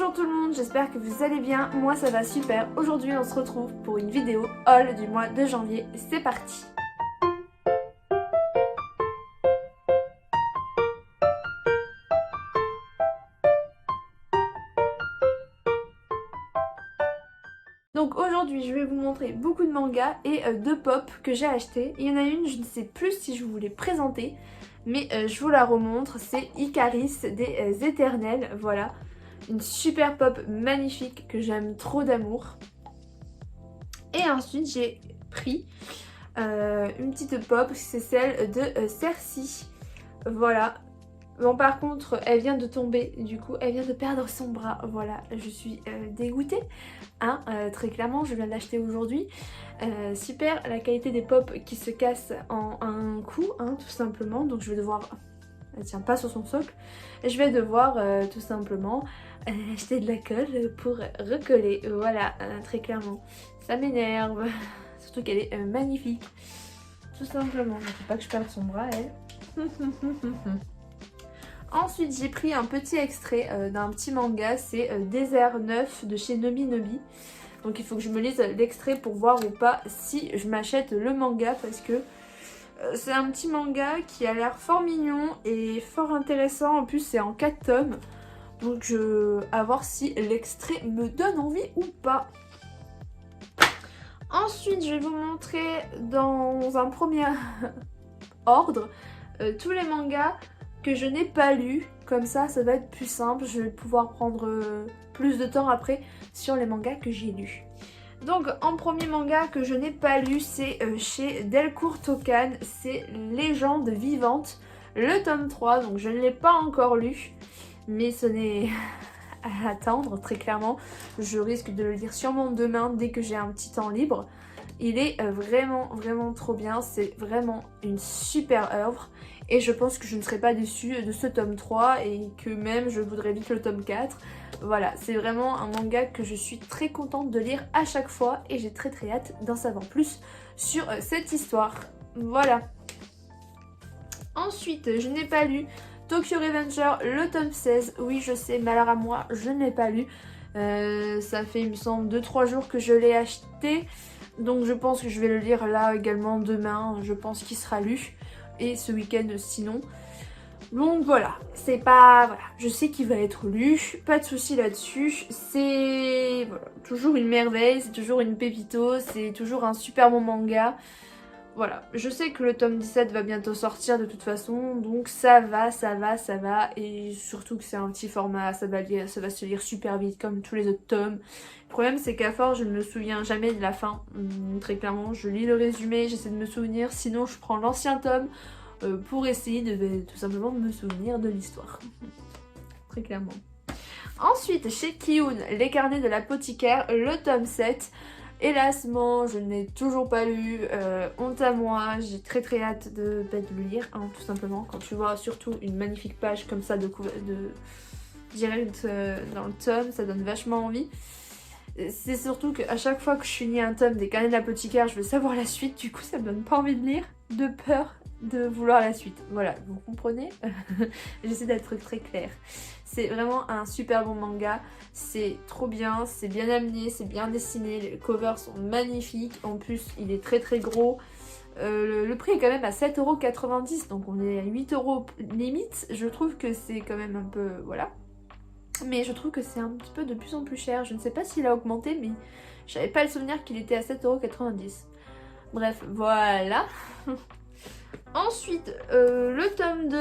Bonjour tout le monde, j'espère que vous allez bien, moi ça va super. Aujourd'hui on se retrouve pour une vidéo haul du mois de janvier, c'est parti. Donc aujourd'hui je vais vous montrer beaucoup de mangas et de pop que j'ai acheté. Il y en a une, je ne sais plus si je vous l'ai présentée, mais je vous la remontre, c'est Icaris des Éternels, voilà. Une super pop magnifique que j'aime trop d'amour. Et ensuite j'ai pris une petite pop, c'est celle de Cersei. Voilà. Bon par contre elle vient de tomber, du coup elle vient de perdre son bras, voilà, je suis dégoûtée, hein, très clairement, je viens de l'acheter aujourd'hui. Super, la qualité des pop qui se cassent en un coup, hein, tout simplement, donc je vais devoir, elle tient pas sur son socle, je vais devoir tout simplement acheter de la colle pour recoller, voilà, très clairement, ça m'énerve, surtout qu'elle est magnifique, tout simplement, il ne faut pas que je perde son bras elle. Ensuite j'ai pris un petit extrait d'un petit manga, c'est Désert 9 de chez Nobi Nobi. Donc il faut que je me lise l'extrait pour voir ou pas si je m'achète le manga parce que c'est un petit manga qui a l'air fort mignon et fort intéressant. En plus c'est en 4 tomes. Donc à voir si l'extrait me donne envie ou pas. Ensuite je vais vous montrer dans un premier ordre tous les mangas que je n'ai pas lu, comme ça va être plus simple, je vais pouvoir prendre plus de temps après sur les mangas que j'ai lus. Donc en premier manga que je n'ai pas lu, c'est chez Delcourt Tocan, c'est Légende vivante, le tome 3, donc je ne l'ai pas encore lu, mais ce n'est à attendre très clairement, je risque de le lire sûrement demain dès que j'ai un petit temps libre. Il est vraiment trop bien, c'est vraiment une super œuvre et je pense que je ne serai pas déçue de ce tome 3 et que même je voudrais vite le tome 4. Voilà, c'est vraiment un manga que je suis très contente de lire à chaque fois et j'ai très hâte d'en savoir plus sur cette histoire. Voilà. Ensuite, je n'ai pas lu Tokyo Revenger, le tome 16. Oui, je sais, malheur à moi, je ne l'ai pas lu. Ça fait, il me semble, 2-3 jours que je l'ai acheté. Donc je pense que je vais le lire là également demain, je pense qu'il sera lu, et ce week-end sinon. Donc voilà, c'est pas... Voilà, je sais qu'il va être lu, pas de souci là-dessus. C'est voilà, toujours une merveille, c'est toujours une pépito, c'est toujours un super bon manga. Voilà, je sais que le tome 17 va bientôt sortir de toute façon, donc ça va, et surtout que c'est un petit format, ça va se lire super vite comme tous les autres tomes. Le problème c'est qu'à force je ne me souviens jamais de la fin, très clairement, je lis le résumé, j'essaie de me souvenir, sinon je prends l'ancien tome pour essayer de tout simplement me souvenir de l'histoire, très clairement. Ensuite, chez Kiyun, les carnets de l'apothicaire, le tome 7. Hélas, bon, je ne l'ai toujours pas lu, honte à moi, j'ai très hâte de le lire, hein, tout simplement. Quand tu vois surtout une magnifique page comme ça de direct dans le tome, ça donne vachement envie. C'est surtout qu'à chaque fois que je finis un tome des carnets de l'apothicaire, je veux savoir la suite, du coup ça me donne pas envie de lire, de peur de vouloir la suite. Voilà, vous comprenez? J'essaie d'être très claire. C'est vraiment un super bon manga, c'est trop bien, c'est bien amené, c'est bien dessiné, les covers sont magnifiques, en plus il est très gros. Le prix est quand même à 7,90 €, donc on est à 8 € limite, je trouve que c'est quand même un peu... voilà. Mais je trouve que c'est un petit peu de plus en plus cher, je ne sais pas s'il a augmenté, mais j'avais pas le souvenir qu'il était à 7,90 €. Bref, voilà. Ensuite, le tome 2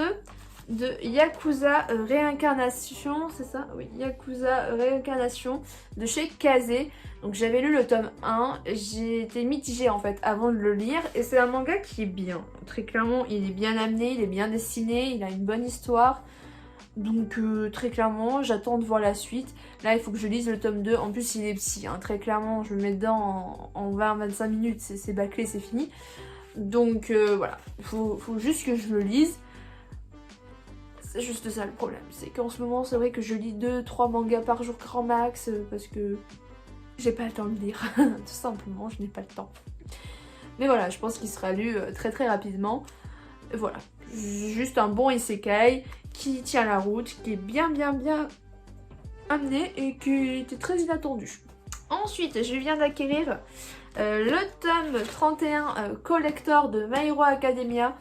de Yakuza Réincarnation, c'est ça? Oui, Yakuza Réincarnation de chez Kaze. Donc j'avais lu le tome 1, j'ai été mitigée en fait avant de le lire et c'est un manga qui est bien. Très clairement, il est bien amené, il est bien dessiné, il a une bonne histoire. Donc très clairement, j'attends de voir la suite. Là, il faut que je lise le tome 2. En plus, il est petit, hein. Très clairement, je le mets dedans en 20-25 minutes, c'est bâclé, c'est fini. Donc voilà, faut juste que je le lise. C'est juste ça le problème, c'est qu'en ce moment c'est vrai que je lis 2-3 mangas par jour grand max parce que j'ai pas le temps de lire, tout simplement je n'ai pas le temps. Mais voilà, je pense qu'il sera lu très rapidement. Voilà, juste un bon isekai qui tient la route, qui est bien amené et qui était très inattendu. Ensuite, je viens d'acquérir le tome 31 collector de My Hero Academia.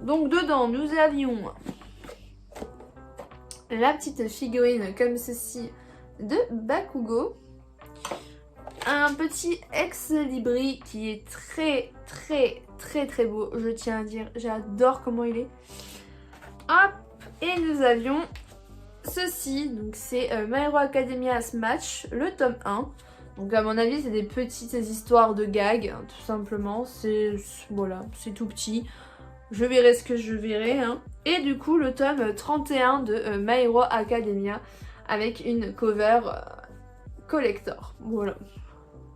Donc dedans, nous avions la petite figurine comme ceci de Bakugo. Un petit ex-libri qui est très beau, je tiens à dire. J'adore comment il est. Hop, et nous avions ceci, donc c'est My Hero Academia Smash, le tome 1. Donc à mon avis c'est des petites histoires de gags, hein, tout simplement. Voilà, c'est tout petit. Je verrai ce que je verrai. Hein. Et du coup le tome 31 de My Hero Academia avec une cover collector. Voilà.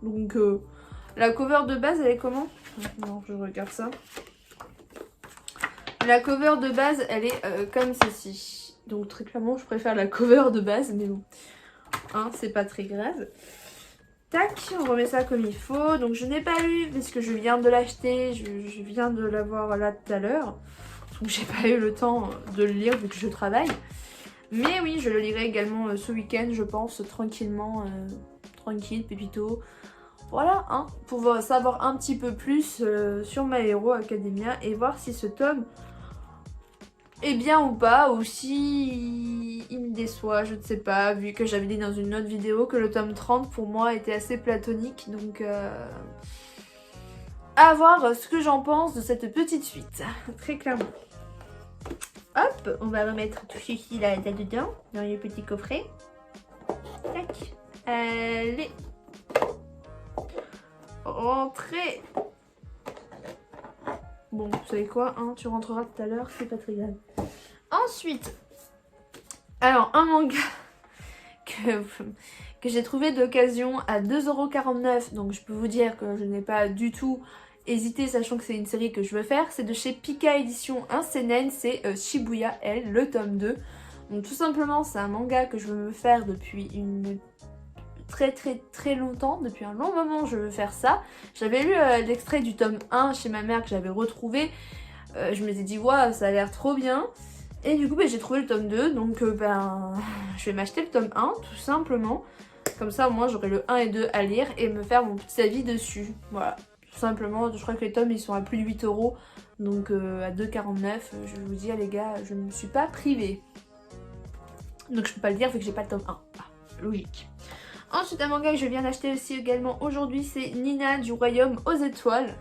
Donc la cover de base elle est comment? Non, je regarde ça. La cover de base elle est comme ceci. Donc très clairement je préfère la cover de base, mais bon, hein, c'est pas très grave. Tac, on remet ça comme il faut. Donc je n'ai pas lu parce que je viens de l'acheter, je viens de l'avoir là tout à l'heure. Donc j'ai pas eu le temps de le lire vu que je travaille. Mais oui, je le lirai également ce week-end, je pense, tranquillement, tranquille, pépito. Voilà, hein, pour savoir un petit peu plus sur My Hero Academia et voir si ce tome est bien ou pas, ou si il me déçoit, je ne sais pas, vu que j'avais dit dans une autre vidéo que le tome 30 pour moi était assez platonique, donc à voir ce que j'en pense de cette petite suite, très clairement. Hop, on va remettre tout ceci là-dedans, dans le petit coffret. Tac, allez, rentrez. Bon, vous savez quoi, hein, tu rentreras tout à l'heure, c'est pas très grave. Ensuite, alors un manga que j'ai trouvé d'occasion à 2,49 €, donc je peux vous dire que je n'ai pas du tout hésité, sachant que c'est une série que je veux faire. C'est de chez Pika Édition 1 Seinen, c'est Shibuya L, le tome 2. Donc tout simplement, c'est un manga que je veux me faire depuis une très longtemps, depuis un long moment je veux faire ça. J'avais lu l'extrait du tome 1 chez ma mère que j'avais retrouvé, je m'étais dit waouh ça a l'air trop bien, et du coup j'ai trouvé le tome 2, donc je vais m'acheter le tome 1 tout simplement, comme ça au moins j'aurai le 1 et 2 à lire et me faire mon petit avis dessus, voilà, tout simplement. Je crois que les tomes ils sont à plus de 8 €, donc à 2,49 €, je vais vous dire les gars, je ne me suis pas privée, donc je peux pas le dire vu que j'ai pas le tome 1, logique. Ensuite, un manga que je viens d'acheter aussi également aujourd'hui, c'est Nina du Royaume aux Étoiles,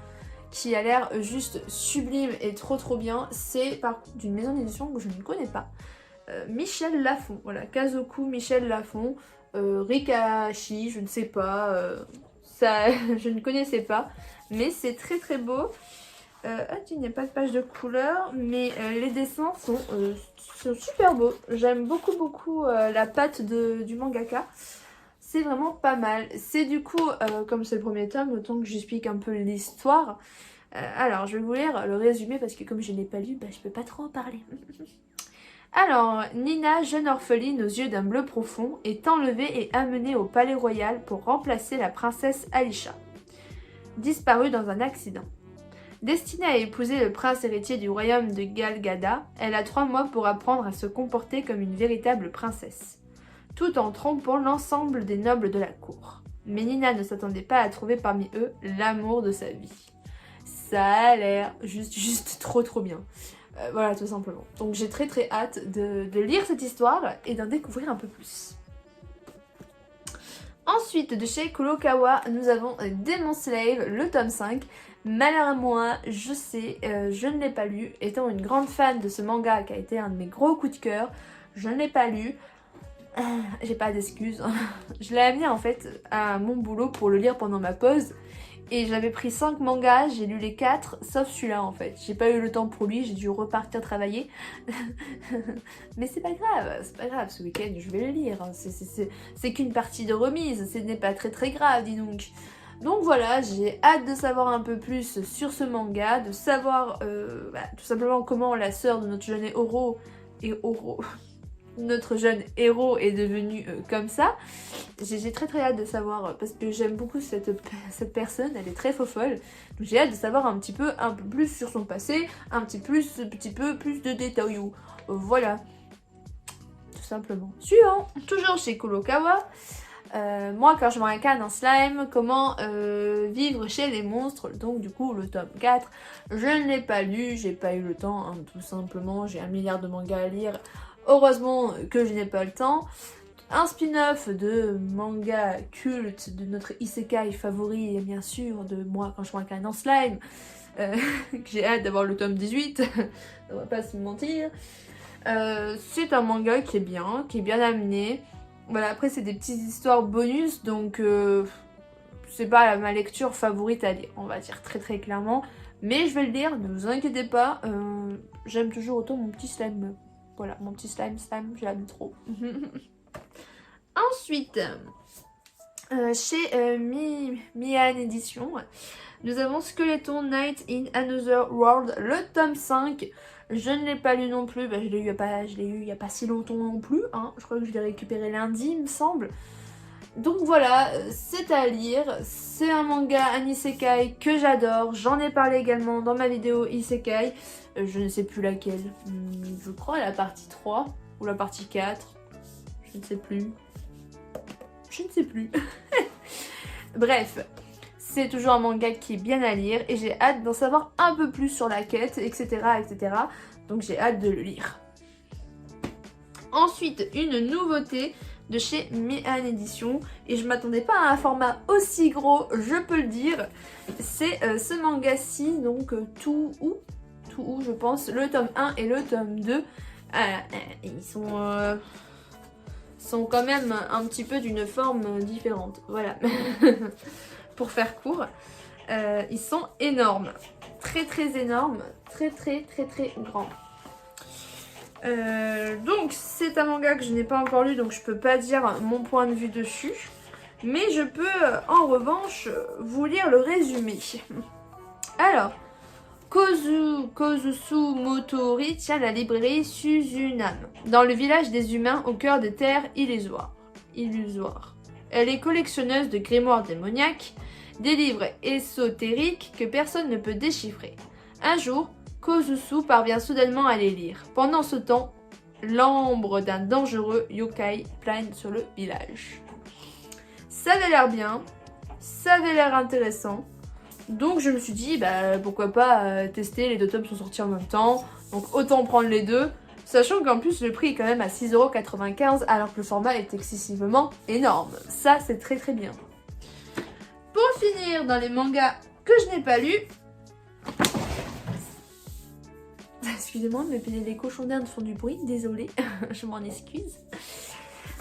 qui a l'air juste sublime et trop bien. C'est d'une maison d'édition que je ne connais pas. Michel Lafon, voilà, Kazoku Michel Lafon, Rikashi, je ne sais pas, ça je ne connaissais pas, mais c'est très beau. Il n'y a pas de page de couleur, mais les dessins sont super beaux. J'aime beaucoup la patte du mangaka. C'est vraiment pas mal. C'est du coup, comme c'est le premier tome, autant que j'explique un peu l'histoire. Alors, je vais vous lire le résumé parce que comme je n'ai pas lu, je peux pas trop en parler. Alors, Nina, jeune orpheline aux yeux d'un bleu profond, est enlevée et amenée au palais royal pour remplacer la princesse Alisha, disparue dans un accident. Destinée à épouser le prince héritier du royaume de Galgada, elle a 3 mois pour apprendre à se comporter comme une véritable princesse, tout en trompant l'ensemble des nobles de la cour. Mais Nina ne s'attendait pas à trouver parmi eux l'amour de sa vie. Ça a l'air juste trop bien. Voilà, tout simplement. Donc j'ai très hâte de lire cette histoire et d'en découvrir un peu plus. Ensuite, de chez Kurokawa, nous avons Demon Slave, le tome 5. Malheur à moi, je sais, je ne l'ai pas lu. Étant une grande fan de ce manga qui a été un de mes gros coups de cœur, je ne l'ai pas lu. J'ai pas d'excuses. Je l'ai amené en fait à mon boulot pour le lire pendant ma pause. Et j'avais pris 5 mangas, j'ai lu les 4, sauf celui-là en fait. J'ai pas eu le temps pour lui, j'ai dû repartir travailler. Mais c'est pas grave, ce week-end je vais le lire. C'est qu'une partie de remise, ce n'est pas très grave, dis donc. Donc voilà, j'ai hâte de savoir un peu plus sur ce manga, de savoir tout simplement comment la sœur de notre jeune notre jeune héros est devenu comme ça. J'ai très hâte de savoir, parce que j'aime beaucoup cette personne, elle est très folle. Donc j'ai hâte de savoir un peu plus sur son passé, un petit peu plus de détails. Voilà. Tout simplement. Suivant, toujours chez Kurokawa. Moi quand je m'incarne en slime, comment vivre chez les monstres, donc du coup le tome 4, je ne l'ai pas lu, j'ai pas eu le temps, hein, tout simplement, j'ai 1 milliard de mangas à lire, heureusement que je n'ai pas le temps. Un spin-off de manga culte de notre isekai favori, et bien sûr de moi quand je m'incarne en slime, que j'ai hâte d'avoir le tome 18, on va pas se mentir. C'est un manga qui est bien amené. Voilà, après c'est des petites histoires bonus, donc c'est pas ma lecture favorite à lire, on va dire très clairement. Mais je vais le lire, ne vous inquiétez pas, j'aime toujours autant mon petit slime. Voilà, mon petit slime, je l'aime trop. Ensuite, chez Mian Edition, nous avons Skeleton Knight in Another World, le tome 5. Je ne l'ai pas lu non plus, bah, je l'ai eu il y a pas si longtemps non plus, hein. Je crois que je l'ai récupéré lundi, il me semble. Donc voilà, c'est à lire, c'est un manga un isekai que j'adore, j'en ai parlé également dans ma vidéo isekai, je ne sais plus laquelle, je crois la partie 3 ou la partie 4, je ne sais plus. Bref, c'est toujours un manga qui est bien à lire et j'ai hâte d'en savoir un peu plus sur la quête, etc. Donc j'ai hâte de le lire. Ensuite, une nouveauté de chez Mian Edition, et je m'attendais pas à un format aussi gros, je peux le dire. C'est ce manga-ci, donc tout où je pense, le tome 1 et le tome 2. Ils sont quand même un petit peu d'une forme différente, voilà. Pour faire court, ils sont énormes, très énormes, très grands. Donc c'est un manga que je n'ai pas encore lu, donc je peux pas dire mon point de vue dessus, mais je peux en revanche vous lire le résumé. Alors, Kozusu Motori tient la librairie Suzunam, dans le village des humains au cœur des terres illusoires. Elle est collectionneuse de grimoires démoniaques, des livres ésotériques que personne ne peut déchiffrer. Un jour, Kozusu parvient soudainement à les lire. Pendant ce temps, l'ombre d'un dangereux yokai plane sur le village. Ça avait l'air bien, ça avait l'air intéressant. Donc je me suis dit, bah pourquoi pas tester, les deux tomes sont sortis en même temps, donc autant prendre les deux, sachant qu'en plus le prix est quand même à 6,95 € alors que le format est excessivement énorme. Ça c'est très bien. Pour finir, dans les mangas que je n'ai pas lus, excusez-moi, mais les cochons d'Inde font du bruit, désolée, je m'en excuse.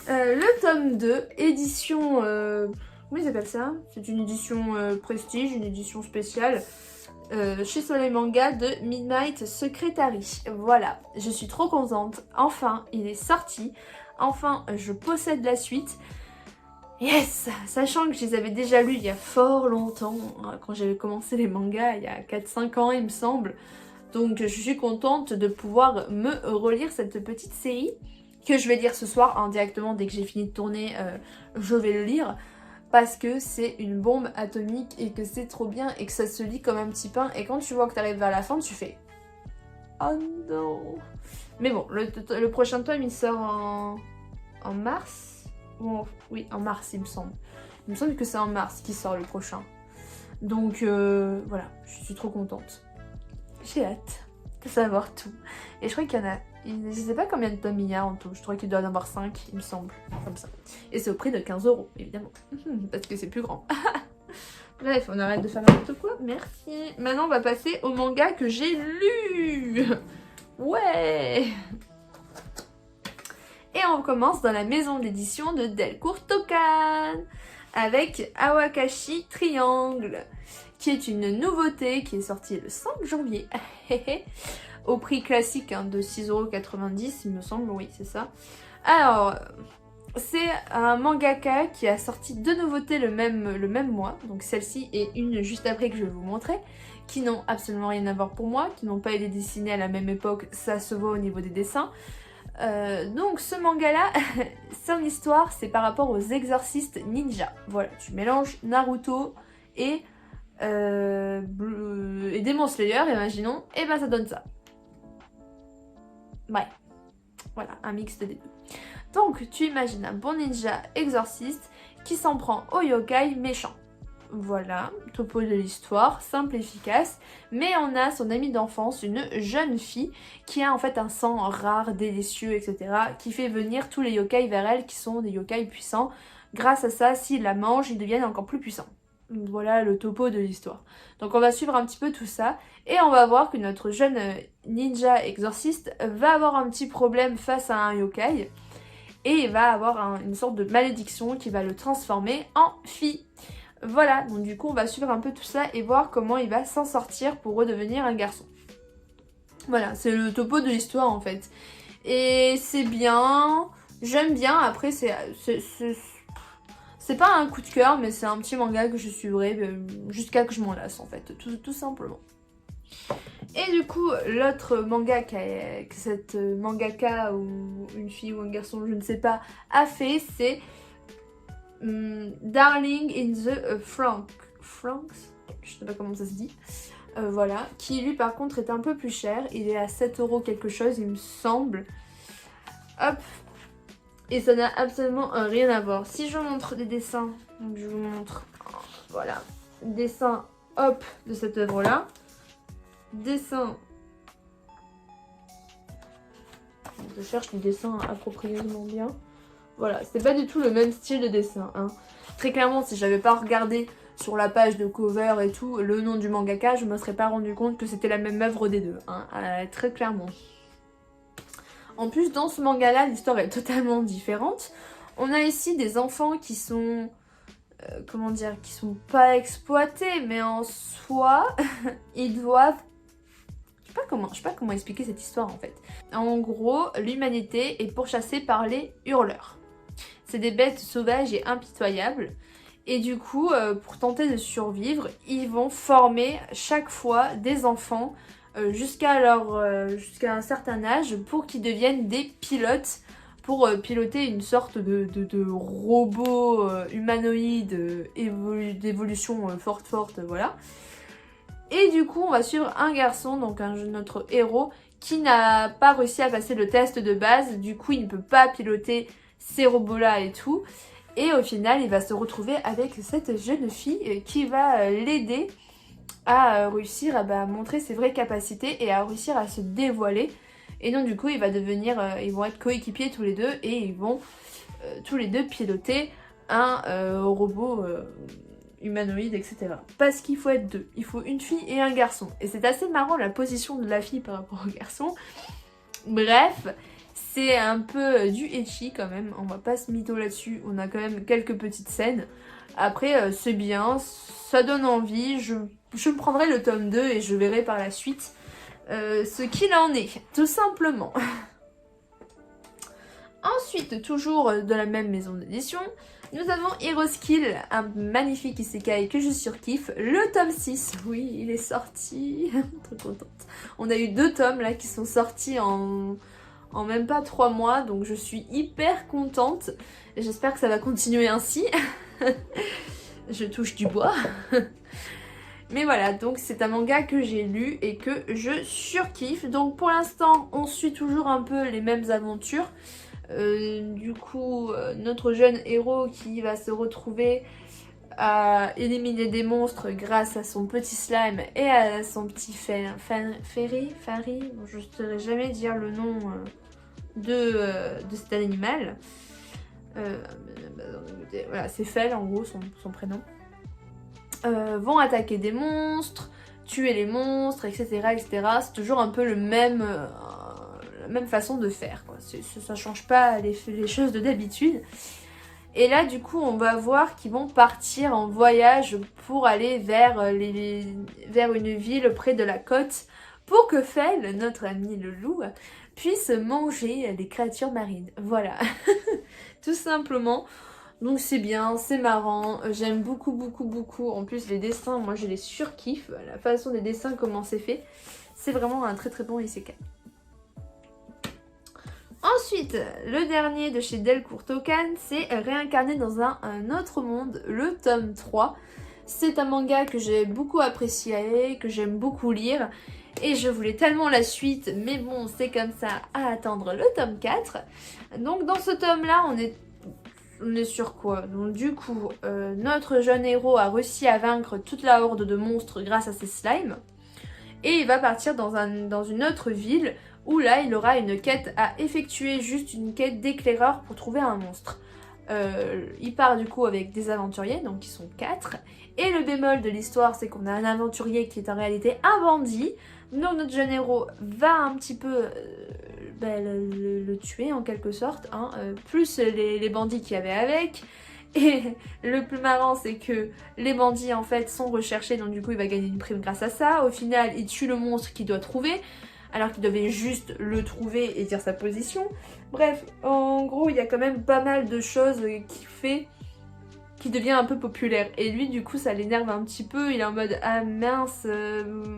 Le tome 2, édition... comment ils appellent ça? C'est une édition prestige, une édition spéciale chez Soleil Manga de Midnight Secretary. Voilà, je suis trop contente. Enfin, il est sorti. Enfin, je possède la suite. Yes! Sachant que je les avais déjà lus il y a fort longtemps, quand j'avais commencé les mangas, il y a 4-5 ans il me semble. Donc je suis contente de pouvoir me relire cette petite série que je vais lire ce soir indirectement dès que j'ai fini de tourner, je vais le lire. Parce que c'est une bombe atomique et que c'est trop bien et que ça se lit comme un petit pain. Et quand tu vois que tu arrives vers la fin, tu fais oh non. Mais bon, le prochain tome il sort en mars. Oui, en mars il me semble. Il me semble que c'est en mars qu'il sort le prochain. Donc voilà, je suis trop contente. J'ai hâte de savoir tout. Et je crois qu'il y en a... Je sais pas combien de tomes il y a en tout, je crois qu'il doit y en avoir 5, il me semble, comme ça. Et c'est au prix de 15 €, évidemment, parce que c'est plus grand. Bref, on arrête de faire n'importe quoi, merci. Maintenant, on va passer au manga que j'ai lu. Ouais. Et on commence dans la maison d'édition de Delcourt Tokan, avec Awakashi Triangle, qui est une nouveauté qui est sortie le 5 janvier. Au prix classique hein, de 6,90 €, il me semble, oui, c'est ça. Alors, c'est un mangaka qui a sorti deux nouveautés le même mois, donc celle-ci et une juste après que je vais vous montrer, qui n'ont absolument rien à voir pour moi, qui n'ont pas été dessinées à la même époque, ça se voit au niveau des dessins. Donc ce manga-là, son histoire, c'est par rapport aux exorcistes ninja. Voilà, tu mélanges Naruto et Demon Slayer, imaginons, et ben ça donne ça. Ouais, voilà, un mix des deux. Donc tu imagines un bon ninja exorciste qui s'en prend au yokai méchant. Voilà, topo de l'histoire, simple et efficace. Mais on a son amie d'enfance, une jeune fille, qui a en fait un sang rare, délicieux, etc. qui fait venir tous les yokai vers elle, qui sont des yokai puissants. Grâce à ça, s'ils la mangent, ils deviennent encore plus puissants. Voilà le topo de l'histoire. Donc on va suivre un petit peu tout ça. Et on va voir que notre jeune ninja exorciste va avoir un petit problème face à un yokai. Et il va avoir une sorte de malédiction qui va le transformer en fille. Voilà, donc du coup on va suivre un peu tout ça et voir comment il va s'en sortir pour redevenir un garçon. Voilà, c'est le topo de l'histoire en fait. Et c'est bien, j'aime bien, après c'est pas un coup de cœur, mais c'est un petit manga que je suivrai jusqu'à que je m'en lasse en fait, tout simplement. Et du coup, l'autre manga que cette mangaka ou une fille ou un garçon, je ne sais pas, a fait, c'est Darling in the Franxx, je sais pas comment ça se dit, voilà, qui lui par contre est un peu plus cher, il est à 7 € quelque chose il me semble, hop, et ça n'a absolument rien à voir. Si je vous montre des dessins, donc je vous montre, voilà, dessin hop de cette œuvre là, dessin, je cherche des dessins appropriément bien. Voilà, c'est pas du tout le même style de dessin. Hein. Très clairement, si j'avais pas regardé sur la page de cover et tout le nom du mangaka, je me serais pas rendu compte que c'était la même œuvre des deux. Hein, très clairement. En plus, dans ce manga-là, l'histoire est totalement différente. On a ici des enfants qui sont... comment dire, qui sont pas exploités, mais en soi, ils doivent... Je sais pas comment expliquer cette histoire en fait. En gros, l'humanité est pourchassée par les hurleurs. C'est des bêtes sauvages et impitoyables. Et du coup, pour tenter de survivre, ils vont former chaque fois des enfants jusqu'à un certain âge pour qu'ils deviennent des pilotes pour piloter une sorte de robot humanoïde d'évolution forte, voilà. Et du coup, on va suivre un garçon, donc notre héros, qui n'a pas réussi à passer le test de base. Du coup, il ne peut pas piloter ces robots-là et tout. Et au final, il va se retrouver avec cette jeune fille qui va l'aider à réussir à montrer ses vraies capacités et à réussir à se dévoiler. Et donc du coup, ils vont être coéquipiers tous les deux et ils vont tous les deux piloter un robot humanoïde, etc. Parce qu'il faut être deux. Il faut une fille et un garçon. Et c'est assez marrant la position de la fille par rapport au garçon. Bref, c'est un peu du ecchi quand même. On va pas se mytho là-dessus. On a quand même quelques petites scènes. Après, c'est bien. Ça donne envie. Je me prendrai le tome 2 et je verrai par la suite ce qu'il en est. Tout simplement. Ensuite, toujours de la même maison d'édition, nous avons Heroskill, un magnifique isekai que je surkiffe, le tome 6, oui, il est sorti, trop contente. On a eu 2 tomes là qui sont sortis en même pas 3 mois, donc je suis hyper contente. J'espère que ça va continuer ainsi. Je touche du bois. Mais voilà, donc c'est un manga que j'ai lu et que je surkiffe. Donc pour l'instant, on suit toujours un peu les mêmes aventures. Du coup, notre jeune héros qui va se retrouver à éliminer des monstres grâce à son petit slime et à son petit Fairy, je ne saurais jamais dire le nom de cet animal. Voilà, c'est Fel en gros son prénom. Vont attaquer des monstres, tuer les monstres, etc. etc. C'est toujours un peu la même façon de faire, quoi. Ça change pas les choses de d'habitude. Et là du coup on va voir qu'ils vont partir en voyage pour aller vers une ville près de la côte pour que Fel, notre ami le loup, puisse manger des créatures marines. Voilà, tout simplement. Donc c'est bien, c'est marrant, j'aime beaucoup. En plus les dessins, moi je les surkiffe, la façon des dessins, comment c'est fait. C'est vraiment un très bon isekai. Ensuite, le dernier de chez Delcourt Tokan, c'est Réincarné dans un autre monde, le tome 3. C'est un manga que j'ai beaucoup apprécié, que j'aime beaucoup lire. Et je voulais tellement la suite, mais bon, c'est comme ça, à attendre le tome 4. Donc dans ce tome-là, on est sur quoi? Donc du coup, notre jeune héros a réussi à vaincre toute la horde de monstres grâce à ses slimes. Et il va partir dans une autre ville où là, il aura une quête à effectuer, juste une quête d'éclaireur pour trouver un monstre. Il part du coup avec des aventuriers, donc ils sont 4. Et le bémol de l'histoire, c'est qu'on a un aventurier qui est en réalité un bandit. Donc notre jeune héros va un petit peu le tuer en quelque sorte, hein, plus les bandits qu'il y avait avec. Et le plus marrant, c'est que les bandits en fait sont recherchés, donc du coup il va gagner une prime grâce à ça. Au final, il tue le monstre qu'il doit trouver, alors qu'il devait juste le trouver et dire sa position. Bref, en gros, il y a quand même pas mal de choses qui devient un peu populaire. Et lui, du coup, ça l'énerve un petit peu. Il est en mode ah mince,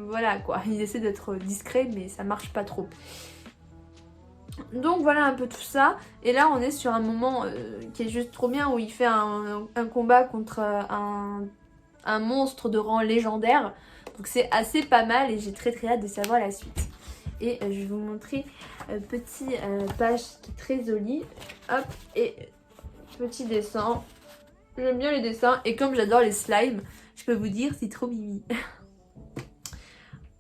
voilà quoi. Il essaie d'être discret, mais ça marche pas trop. Donc voilà un peu tout ça. Et là, on est sur un moment qui est juste trop bien où il fait un combat contre un monstre de rang légendaire. Donc c'est assez pas mal et j'ai très hâte de savoir la suite. Et je vais vous montrer petit page qui est très jolie. Hop, et petit dessin. J'aime bien les dessins et comme j'adore les slimes, je peux vous dire c'est trop mimi.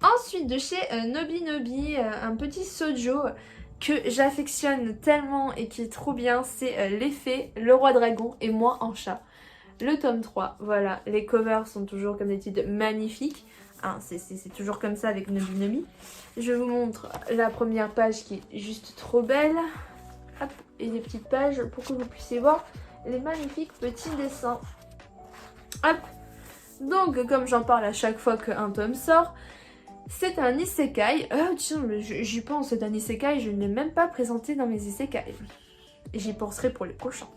Ensuite de chez Nobi Nobi, un petit shoujo que j'affectionne tellement et qui est trop bien, c'est l'effet Le Roi Dragon et moi en chat. Le tome 3, voilà, les covers sont toujours comme d'habitude magnifiques. Hein, c'est toujours comme ça avec Nobi Nobi. Je vous montre la première page qui est juste trop belle. Hop, et des petites pages pour que vous puissiez voir les magnifiques petits dessins. Hop. Donc comme j'en parle à chaque fois qu'un tome sort, c'est un isekai. Oh tiens, j'y pense, c'est un isekai, je ne l'ai même pas présenté dans mes isekai. Et j'y penserai pour les prochains.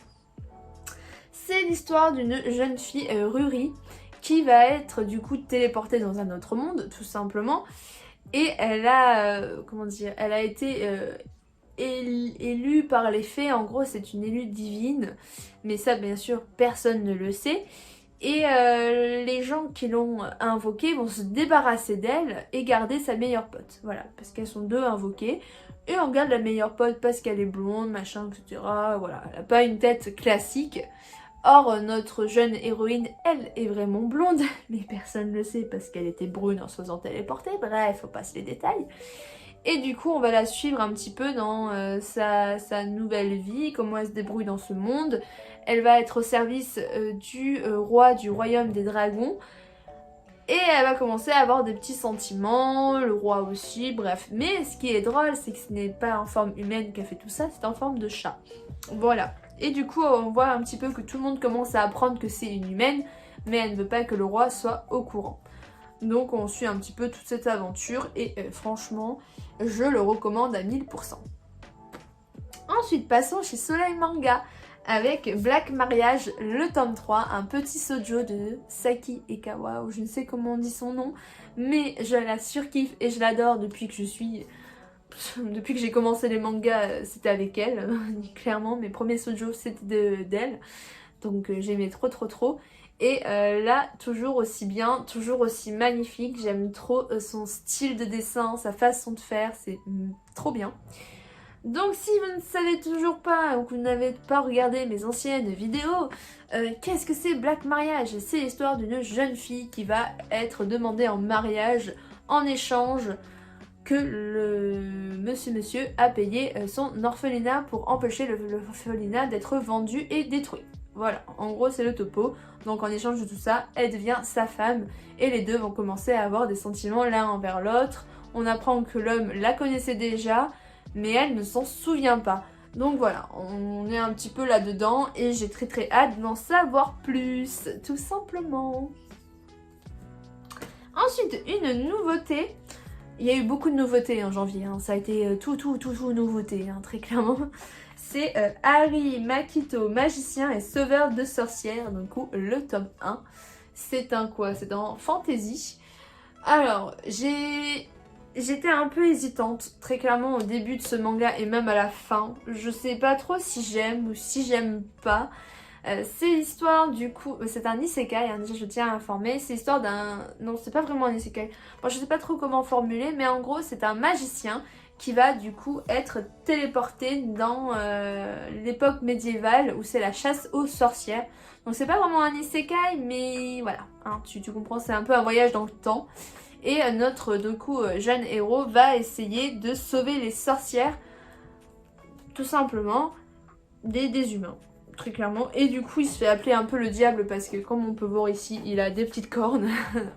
C'est l'histoire d'une jeune fille, Ruri, qui va être du coup téléportée dans un autre monde, tout simplement. Et elle a, elle a été élue par les fées. En gros, c'est une élue divine. Mais ça, bien sûr, personne ne le sait. Et les gens qui l'ont invoquée vont se débarrasser d'elle et garder sa meilleure pote. Voilà, parce qu'elles sont deux invoquées. Et on garde la meilleure pote parce qu'elle est blonde, machin, etc. Voilà, elle n'a pas une tête classique. Or, notre jeune héroïne, elle, est vraiment blonde. Mais personne ne le sait parce qu'elle était brune en se faisant téléporter. Bref, faut passer les détails. Et du coup, on va la suivre un petit peu dans sa nouvelle vie, comment elle se débrouille dans ce monde. Elle va être au service du roi du royaume des dragons. Et elle va commencer à avoir des petits sentiments, le roi aussi, bref. Mais ce qui est drôle, c'est que ce n'est pas en forme humaine qu'elle fait tout ça, c'est en forme de chat. Voilà. Et du coup, on voit un petit peu que tout le monde commence à apprendre que c'est une humaine, mais elle ne veut pas que le roi soit au courant. Donc on suit un petit peu toute cette aventure et franchement, je le recommande à 1000%. Ensuite, passons chez Soleil Manga avec Black Mariage, le tome 3, un petit shoujo de Saki Ekawa, ou je ne sais comment on dit son nom, mais je la surkiffe et je l'adore depuis que depuis que j'ai commencé les mangas, c'était avec elle, clairement, mes premiers shoujo c'était d'elle, donc j'aimais trop. Et là, toujours aussi bien, toujours aussi magnifique. J'aime trop son style de dessin, sa façon de faire, c'est trop bien. Donc si vous ne savez toujours pas ou que vous n'avez pas regardé mes anciennes vidéos, qu'est-ce que c'est Black Mariage? C'est l'histoire d'une jeune fille qui va être demandée en mariage en échange que le monsieur a payé son orphelinat pour empêcher l'orphelinat d'être vendu et détruit. Voilà, en gros c'est le topo. Donc en échange de tout ça, elle devient sa femme et les deux vont commencer à avoir des sentiments l'un envers l'autre. On apprend que l'homme la connaissait déjà, mais elle ne s'en souvient pas. Donc voilà, on est un petit peu là-dedans et j'ai très hâte d'en savoir plus, tout simplement. Ensuite, une nouveauté. Il y a eu beaucoup de nouveautés en janvier, hein. Ça a été tout nouveauté, hein, très clairement. C'est Harry Makito, magicien et sauveur de sorcières, du coup le tome 1. C'est un quoi? C'est un fantasy. Alors, j'étais un peu hésitante, très clairement au début de ce manga et même à la fin. Je sais pas trop si j'aime ou si j'aime pas. C'est l'histoire du coup, c'est un isekai, hein, déjà je tiens à informer, c'est l'histoire d'un... Non, c'est pas vraiment un isekai, bon, je sais pas trop comment formuler, mais en gros c'est un magicien qui va du coup être téléporté dans l'époque médiévale où c'est la chasse aux sorcières. Donc c'est pas vraiment un isekai, mais voilà, hein, tu comprends, c'est un peu un voyage dans le temps. Et notre du coup jeune héros va essayer de sauver les sorcières, tout simplement, des humains. Très clairement, et du coup il se fait appeler un peu le diable parce que comme on peut voir ici il a des petites cornes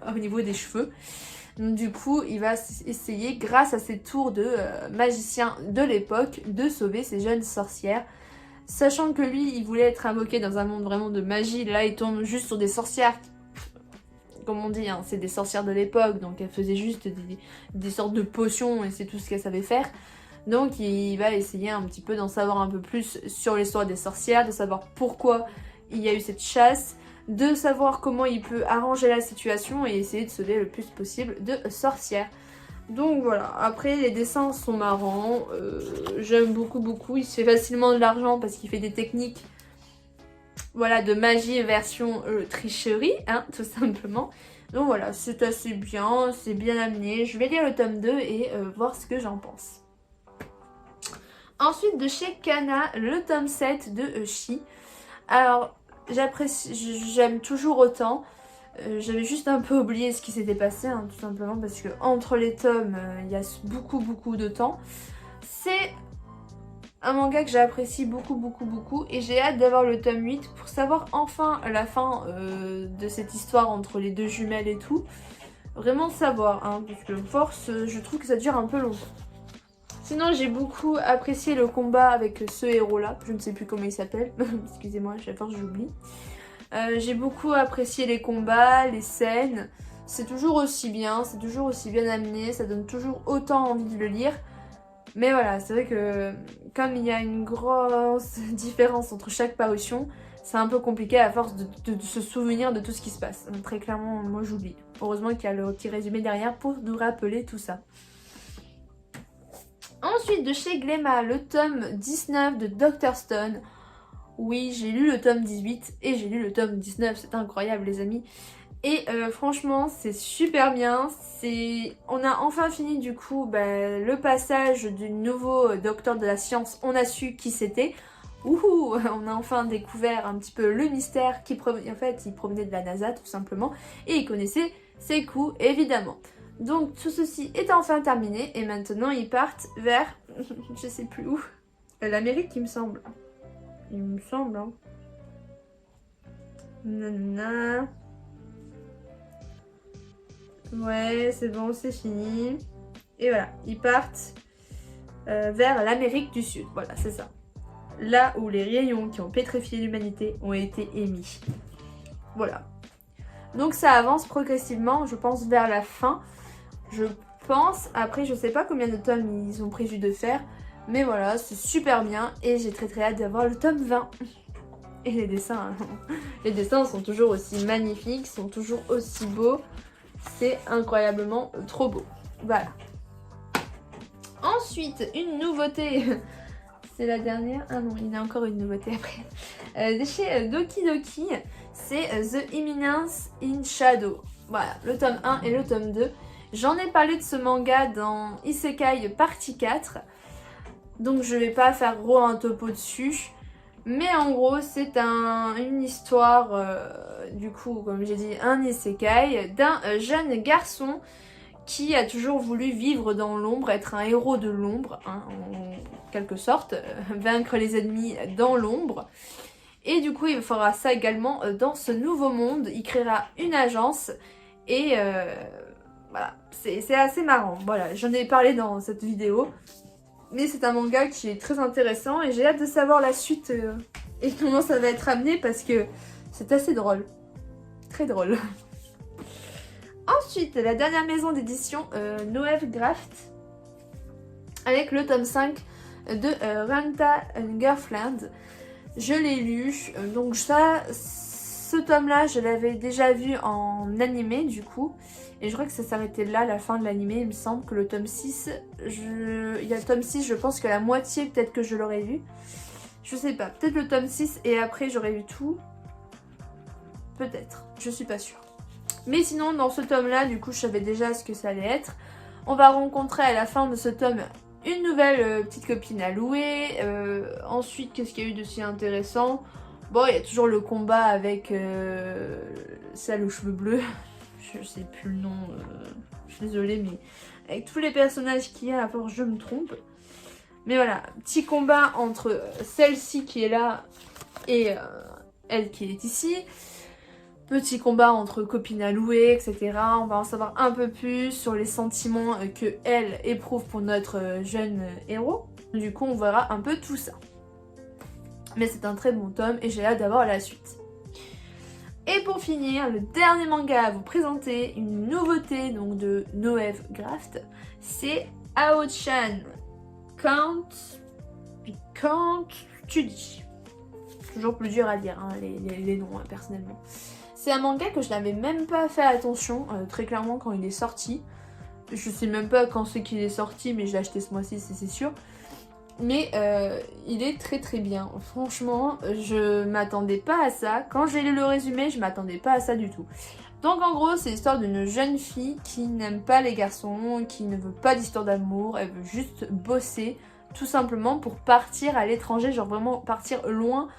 au niveau des cheveux. Donc du coup il va essayer grâce à ses tours de magicien de l'époque de sauver ces jeunes sorcières, sachant que lui il voulait être invoqué dans un monde vraiment de magie. Là il tombe juste sur des sorcières, comme on dit, hein, c'est des sorcières de l'époque, donc elles faisaient juste des sortes de potions et c'est tout ce qu'elles savaient faire. Donc il va essayer un petit peu d'en savoir un peu plus sur l'histoire des sorcières, de savoir pourquoi il y a eu cette chasse, de savoir comment il peut arranger la situation et essayer de sauver le plus possible de sorcières. Donc voilà, après les dessins sont marrants, j'aime beaucoup, il se fait facilement de l'argent parce qu'il fait des techniques, voilà, de magie version tricherie, hein, tout simplement. Donc voilà, c'est assez bien, c'est bien amené, je vais lire le tome 2 et voir ce que j'en pense. Ensuite de chez Kana, le tome 7 de Chi. Alors j'aime toujours autant. J'avais juste un peu oublié ce qui s'était passé, hein, tout simplement parce que entre les tomes, il y a beaucoup de temps. C'est un manga que j'apprécie beaucoup et j'ai hâte d'avoir le tome 8 pour savoir enfin la fin de cette histoire entre les deux jumelles et tout. Vraiment savoir, hein, parce que force, je trouve que ça dure un peu longtemps. Sinon j'ai beaucoup apprécié le combat avec ce héros là, je ne sais plus comment il s'appelle, excusez-moi, à force j'oublie. J'ai beaucoup apprécié les combats, les scènes, c'est toujours aussi bien, c'est toujours aussi bien amené, ça donne toujours autant envie de le lire. Mais voilà, c'est vrai que comme il y a une grosse différence entre chaque parution, c'est un peu compliqué à force de se souvenir de tout ce qui se passe. Donc, très clairement, moi j'oublie. Heureusement qu'il y a le petit résumé derrière pour nous rappeler tout ça. Ensuite de chez Gléma, le tome 19 de Dr Stone. Oui, j'ai lu le tome 18 et j'ai lu le tome 19, c'est incroyable les amis. Et franchement, c'est super bien. On a enfin fini du coup le passage du nouveau docteur de la science. On a su qui c'était. Ouhou, on a enfin découvert un petit peu le mystère qui en fait, il provenait de la NASA tout simplement. Et il connaissait ses coups évidemment. Donc tout ceci est enfin terminé et maintenant ils partent vers, je sais plus où, l'Amérique il me semble. Il me semble, hein. Nanana. Ouais, c'est bon, c'est fini. Et voilà, ils partent vers l'Amérique du Sud. Voilà, c'est ça. Là où les rayons qui ont pétrifié l'humanité ont été émis. Voilà. Donc ça avance progressivement, je pense, vers la fin. Je pense, après je sais pas combien de tomes ils ont prévu de faire, mais voilà, c'est super bien et j'ai très hâte d'avoir le tome 20. Et les dessins, les dessins sont toujours aussi magnifiques, sont toujours aussi beaux, c'est incroyablement trop beau. Voilà. Ensuite, une nouveauté, c'est la dernière, ah non, il y en a encore une nouveauté après. De chez Doki Doki, c'est The Imminence in Shadow. Voilà, le tome 1 et le tome 2. J'en ai parlé de ce manga dans Isekai partie 4, donc je vais pas faire gros un topo dessus. Mais en gros, c'est une histoire, du coup, comme j'ai dit, un isekai, d'un jeune garçon qui a toujours voulu vivre dans l'ombre, être un héros de l'ombre, hein, en quelque sorte, vaincre les ennemis dans l'ombre. Et du coup, il fera ça également dans ce nouveau monde. Il créera une agence et... voilà, c'est assez marrant. Voilà, j'en ai parlé dans cette vidéo. Mais c'est un manga qui est très intéressant et j'ai hâte de savoir la suite et comment ça va être amené parce que c'est assez drôle. Très drôle. Ensuite, la dernière maison d'édition, Noël Graft, avec le tome 5 de Renta Girlfriend. Je l'ai lu, donc ça... Ce tome-là, je l'avais déjà vu en animé du coup. Et je crois que ça s'arrêtait là, la fin de l'animé. Il me semble que le tome 6, il y a le tome 6, je pense que la moitié peut-être que je l'aurais vu. Je sais pas, peut-être le tome 6 et après j'aurais eu tout. Peut-être, je suis pas sûre. Mais sinon, dans ce tome-là, du coup, je savais déjà ce que ça allait être. On va rencontrer à la fin de ce tome une nouvelle petite copine à louer. Ensuite, qu'est-ce qu'il y a eu de si intéressant? Bon, il y a toujours le combat avec celle aux cheveux bleus. Je sais plus le nom, je suis désolée, mais avec tous les personnages qu'il y a, à force je me trompe. Mais voilà, petit combat entre celle-ci qui est là et elle qui est ici. Petit combat entre copines à louer, etc. On va en savoir un peu plus sur les sentiments que elle éprouve pour notre jeune héros. Du coup, on verra un peu tout ça. Mais c'est un très bon tome et j'ai hâte d'avoir la suite. Et pour finir, le dernier manga à vous présenter, une nouveauté donc de Noëv Graft, c'est Ao-chan Quand tu dis. Toujours plus dur à dire hein, les noms personnellement. C'est un manga que je n'avais même pas fait attention, très clairement, quand il est sorti. Je sais même pas quand c'est qu'il est sorti, mais je l'ai acheté ce mois-ci, c'est sûr. Mais il est très très bien. Franchement, je m'attendais pas à ça. Quand j'ai lu le résumé, je m'attendais pas à ça du tout. Donc en gros, c'est l'histoire d'une jeune fille qui n'aime pas les garçons, qui ne veut pas d'histoire d'amour, elle veut juste bosser, tout simplement pour partir à l'étranger, genre vraiment partir loin,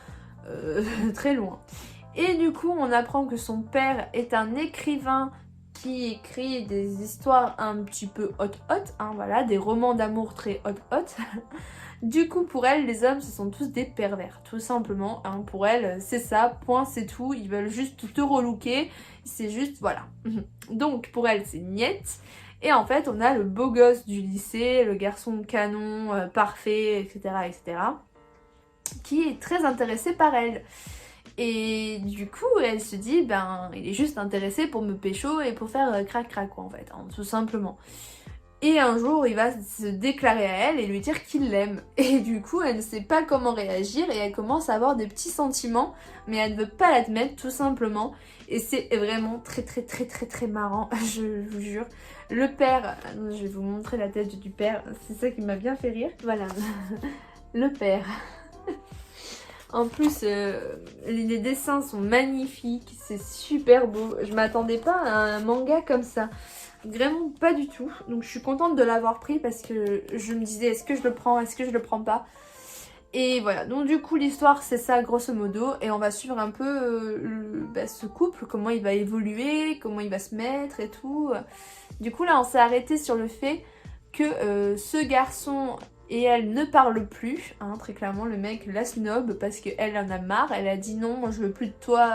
très loin. Et du coup, on apprend que son père est un écrivain qui écrit des histoires un petit peu hot, hein, voilà, des romans d'amour très hot. Du coup, pour elle, les hommes, ce sont tous des pervers, tout simplement. Hein, pour elle, c'est ça, point, c'est tout. Ils veulent juste te relooker, c'est juste, voilà. Donc, pour elle, c'est niette. Et en fait, on a le beau gosse du lycée, le garçon canon, parfait, etc., qui est très intéressé par elle. Et du coup, elle se dit, ben, il est juste intéressé pour me pécho et pour faire crac quoi, en fait, hein, tout simplement. Et un jour, il va se déclarer à elle et lui dire qu'il l'aime. Et du coup, elle ne sait pas comment réagir et elle commence à avoir des petits sentiments, mais elle ne veut pas l'admettre, tout simplement. Et c'est vraiment très marrant, je vous jure. Le père, je vais vous montrer la tête du père, c'est ça qui m'a bien fait rire. Voilà, le père. En plus, les dessins sont magnifiques, c'est super beau. Je m'attendais pas à un manga comme ça. Vraiment pas du tout. Donc je suis contente de l'avoir pris parce que je me disais est-ce que je le prends, est-ce que je le prends pas. Et voilà, donc du coup l'histoire c'est ça grosso modo. Et on va suivre un peu ce couple, comment il va évoluer, comment il va se mettre et tout. Du coup là on s'est arrêté sur le fait que ce garçon et elle ne parlent plus, hein, très clairement le mec la snob parce qu'elle en a marre, elle a dit non, moi je veux plus de toi,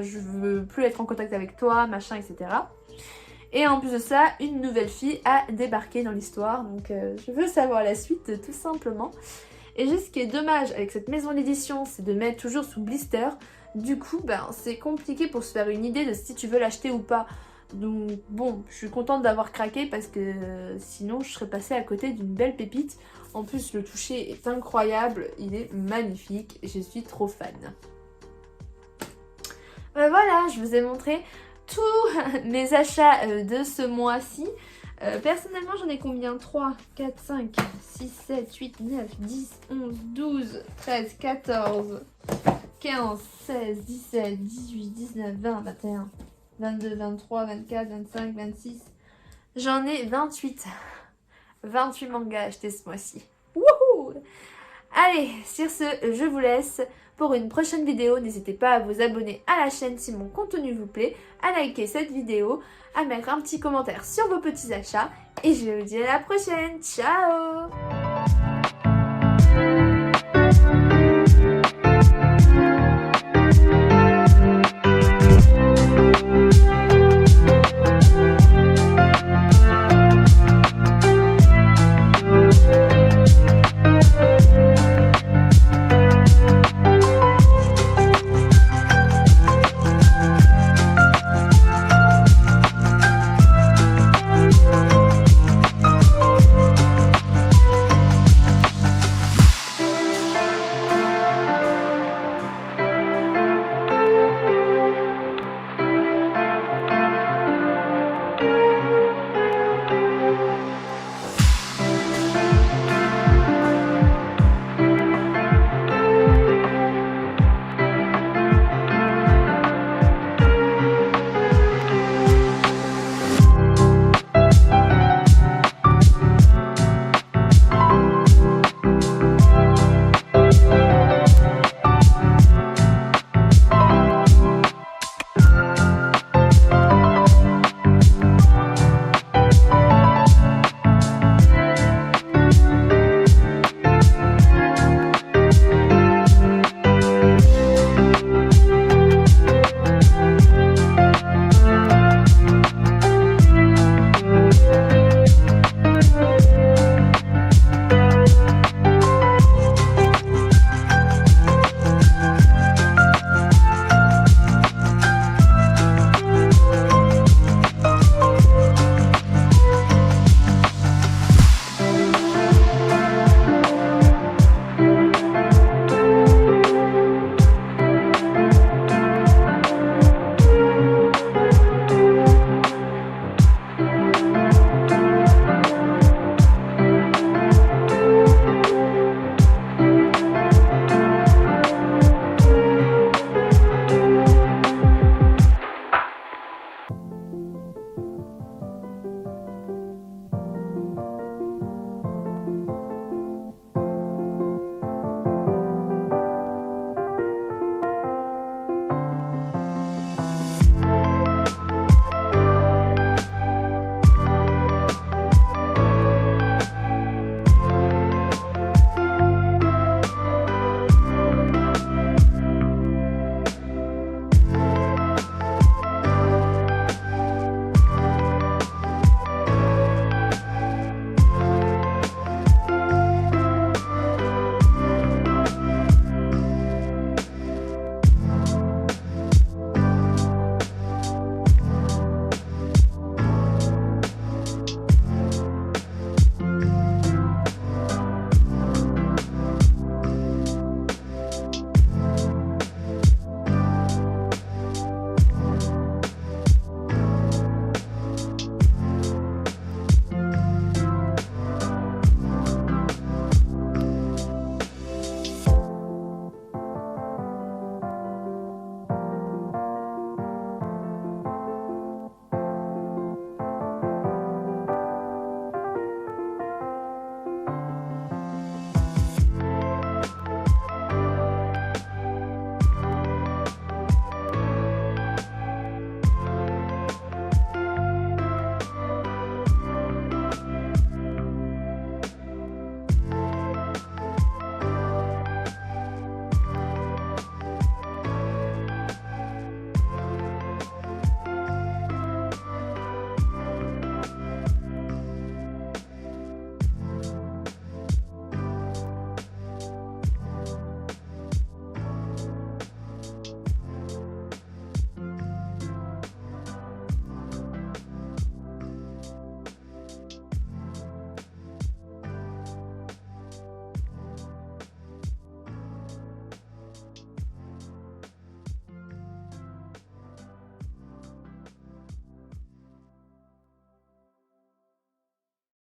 je veux plus être en contact avec toi, machin, etc. Et en plus de ça, une nouvelle fille a débarqué dans l'histoire, donc je veux savoir la suite tout simplement. Et juste ce qui est dommage avec cette maison d'édition, c'est de mettre toujours sous blister, du coup ben, c'est compliqué pour se faire une idée de si tu veux l'acheter ou pas. Donc bon, je suis contente d'avoir craqué parce que sinon je serais passée à côté d'une belle pépite. En plus le toucher est incroyable, il est magnifique, je suis trop fan. Voilà, je vous ai montré tous mes achats de ce mois-ci. Personnellement j'en ai combien? 3, 4, 5, 6, 7, 8, 9, 10, 11, 12, 13, 14, 15, 16, 17, 18, 19, 20, 21, 22, 23, 24, 25, 26. J'en ai 28. 28 mangas achetés ce mois-ci. Wouhou! Allez, sur ce, je vous laisse. Pour une prochaine vidéo, n'hésitez pas à vous abonner à la chaîne si mon contenu vous plaît, à liker cette vidéo, à mettre un petit commentaire sur vos petits achats. Et je vous dis à la prochaine. Ciao!